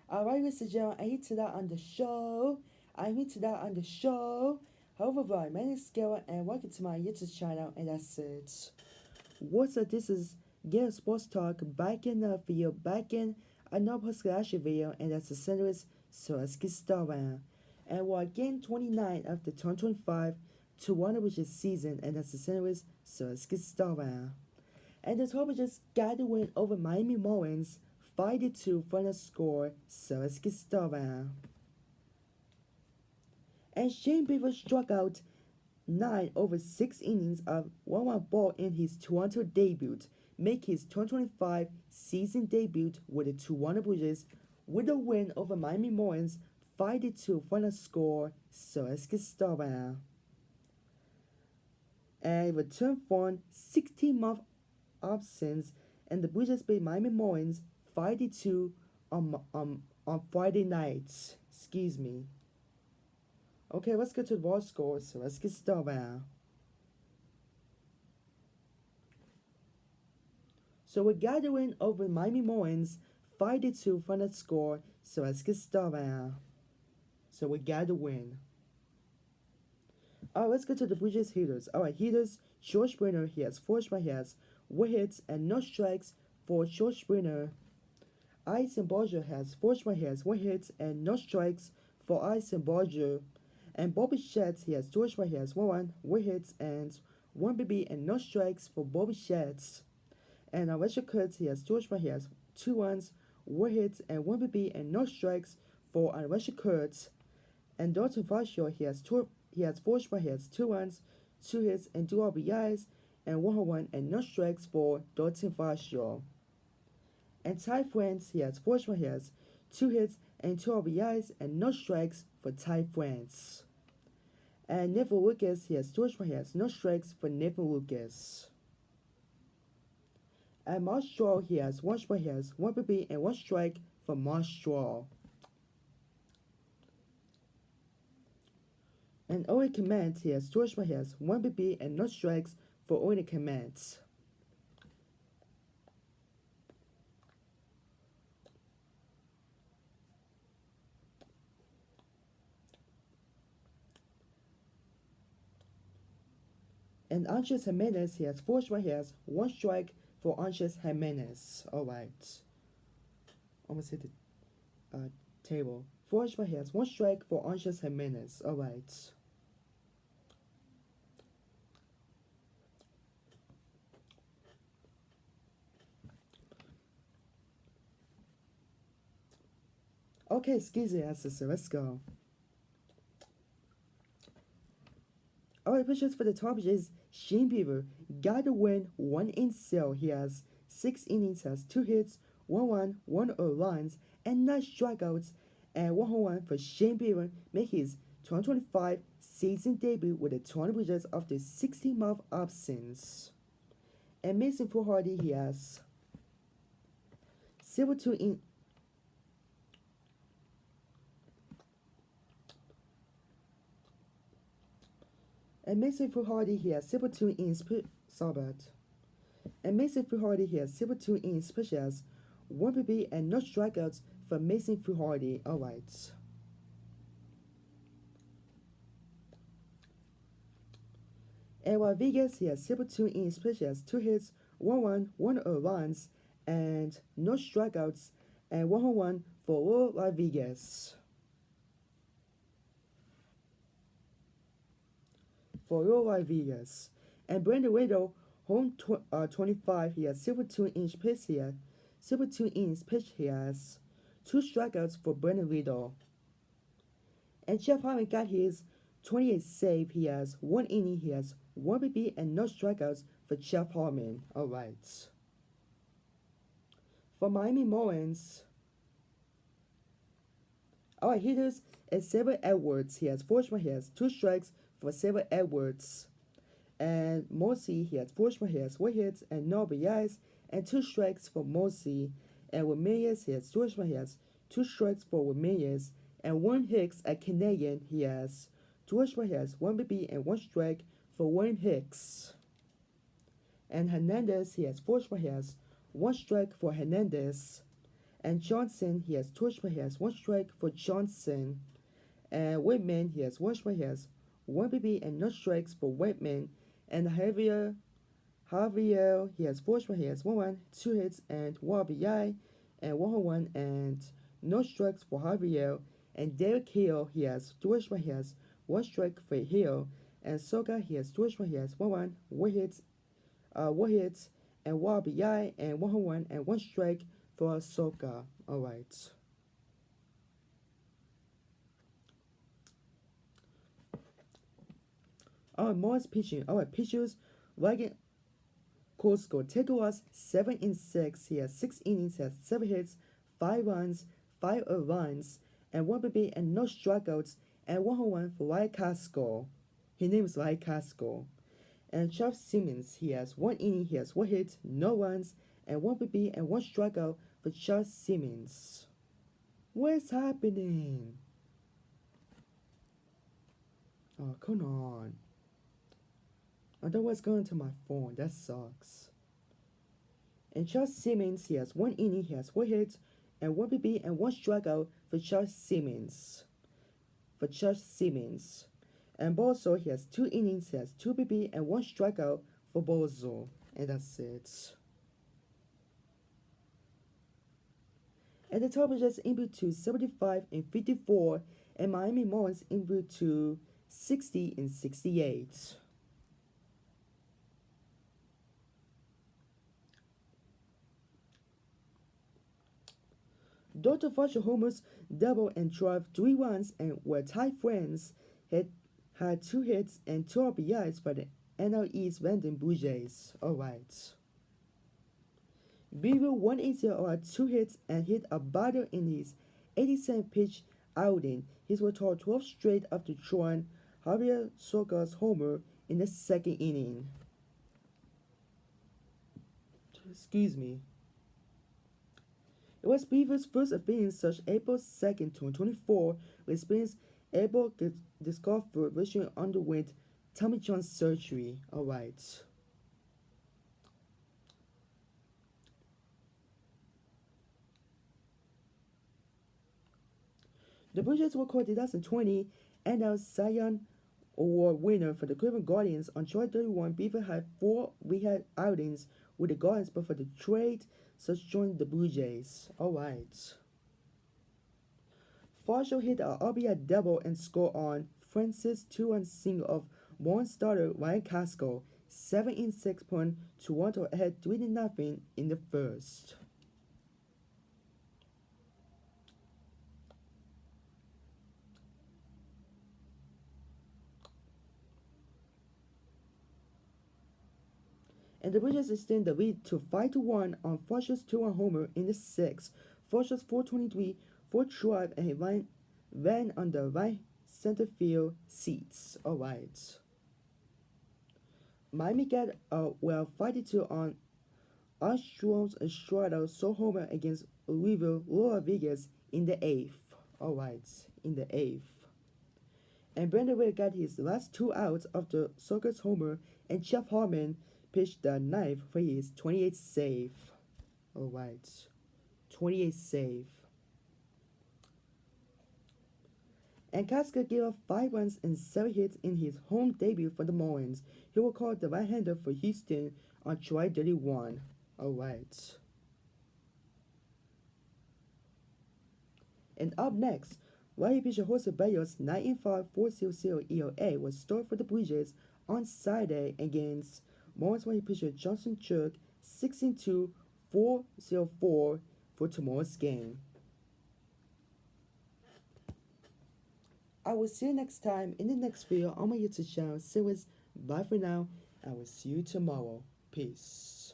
Alright, Mr. Joe, I'm here today on the show. I'm here today on the show. However, my name is Gary and welcome to my YouTube channel, and that's it. What's up? This is Gary Sports Talk back in the video, back in another podcast video, and that's the series. So let's get started. And we're again 29 of the 2025 to one which is season, and that's the series. So let's get started. And the Toby just got the win over Miami Marlins 5-2 final score, so let's get started. And Shane Bieber struck out 9 over 6 innings of 1-1 ball in his Toronto debut, make his 2025 season debut with the Toronto Blue Jays with a win over Miami Marlins 5-2 final score, so let's get started. And return from 16-month absence, and the Blue Jays beat Miami Marlins 5-2 on Friday night. Excuse me. Okay, let's go to the raw scores. So let's get started. So we got the win over Miami Marlins 5-2 final score. So let's get started. So we got the win. Alright, let's go to the Blue Jays hitters. Alright, hitters, George Springer, he has 4 strikeouts, he has 1 hits and no strikes for George Springer. Eisenbarger has 4 strikeouts, he has 1 hit and no strikes for Eisenbarger. And Bobby Shatz, he has 2 strikeouts, he has 1 run, 1 hits and 1 BB and no strikes for Bobby Shatz. And Alicia Kurtz, he has 2 strikeouts, he has 2 runs, 1 hits and 1 BB and no strikes for Alicia Kurtz. And Dalton Varsho, he has 4 strikeouts, he has 2 runs, 2 hits and 2 RBIs and 1 home run and no strikes for Dalton Varsho. And Ty France, he has 4 strikeouts, he has 2 hits and 2 RBIs and no strikes for Ty France. And Neville Lucas, he has 2 strikeouts, he has no strikes for Neville Lucas. And Mark Straw, he has 1 strikeout, he has 1 BB and 1 strike for Mark Straw. And Owen Command, he has 2 strikeouts, he has 1 BB and no strikes for Owen Command. And Andres Jimenez, he has 4 strikeouts, he has 1 strike for Andres Jimenez. Alright. Almost hit the table. 4 strikeouts, he has 1 strike for Andres Jimenez. Alright. Okay, excuse me, so let's go. Alright, pitchers for the top is Shane Bieber. Got the win, 1 in sale. He has 6 innings, has 2 hits, 1 run, 1 runs, and 9 strikeouts, and 1 home run for Shane Bieber. Make his 2025 season debut with the Toronto Blue Jays after 16-month absence. And Mason Hardy, he has 72 in. And Mason Hardy, he has 72 innings per Sabat. And Mason Hardy, he has 72 innings pitched, has 1 BB and no strikeouts for Mason Hardy. Alright. And Rodriguez, he has 72 innings pitched, has 2 hits, 1 run, 1 runs, and no strikeouts, and 1 home run for Rodriguez. For Rodriguez. And Brandon Riddle, home 25, he has 72 innings pitched here. 72 innings pitched, he has 2 strikeouts for Brandon Riddle. And Jeff Harmon got his 28th save, he has 1 inning, he has 1 BB and no strikeouts for Jeff Harmon. Alright. For Miami Marlins, alright, hitters is Xavier Edwards. He has 4 strikeouts, he has 2 strikes for Xavier Edwards. And Morsi, he has 4 strikeouts, he has 1 hits and no RBIs and 2 strikes for Morsi. And Ramirez, he has 2 strikeouts, he has 2 strikes for Ramirez. And Warren Hicks, a Canadian, he has 2 strikeouts, he has 1 BB and 1 strike for Warren Hicks. And Hernandez, he has 4 strikeouts, he has 1 strike for Hernandez. And Johnson, he has Torchman, he has one strike for Johnson. And Whitman, he has Washburn, he has one BB and no strikes for Whitman. And Javier, he has Washburn, he has 1 2 hits and 1 RBI and 1 home run and no strikes for Javier. And Derek Hill, he has Washburn, he has one strike for Hill. And Soga, he has Washburn, he has 1 hits and 1 RBI and 1 home run and 1 strike for Soga. Alright. Our Marlins pitching. Our pitchers, Wagon Costco. Taker was 7-6. He has 6 innings, has 7 hits, 5 runs, 5 runs, and 1 BB and no strikeouts, and 1 home run for Ryan Costco. His name is Ryan Costco. And Charles Simmons, he has 1 inning, he has 1 hit, no runs, and 1 BB and 1 strikeout for Charles Simmons. What's happening? Oh, come on. I don't know what's going to my phone. That sucks. And Charles Simmons, he has 1 inning, he has 1 hit, and 1 BB and 1 strikeout for Charles Simmons. And Bozo, he has 2 innings, he has 2 BB and 1 strikeout for Bozo. And that's it. And the Tigers input to 75-54, and Miami Marlins input to 60-68. Dr. Foster homers, double and drive 3 runs and were tie friends. Had 2 hits and 2 RBIs for the NL East Random Blue Jays. Alright. Bieber 180 or 2 hits and hit a batter in his 87th pitch outing. His were told 12 straight after drawing Javier Soga's homer in the 2nd inning. Excuse me. It was Bieber's first appearance such April 2nd, 2024, with experience able to discover recently underwent Tommy John surgery. Alright. The Blue Jays were called 2020 NL Cy Young Award winner for the Cleveland Guardians. On July 31, Bieber had 4 rehab outings with the Guardians before the trade, such joined the Blue Jays. Alright. Marshall hit a RBI double and scored on Francis 2-run single of Marlins starter Ryan Costco. 7-6 Toronto ahead 3-0 in the first. And the Blue Jays extend the lead to 5-1 on Forsher's 2-run homer in the 6th. Forsher's 423 4th drive and he ran on the right center field seats. Alright. Miami got a 5-2 on Astros Estrada so homer against Louisville Loa Vegas in the 8th. Alright, in the 8th. And Brandon Wade got his last 2 outs after Soga's homer, and Jeff Harmon pitched the 9th for his 28th save. Alright, 28th save. And Costco gave up 5 runs and 7 hits in his home debut for the Marlins. He will call the right-hander for Houston on July 31. Alright. And up next, righty pitcher Jose Bayo's 9.5 4.00 ERA was stored for the Blue Jays on Saturday against Marlins righty pitcher Johnson Church 6.2 4.04 for tomorrow's game. I will see you next time in the next video on my YouTube channel. So bye for now. I will see you tomorrow. Peace.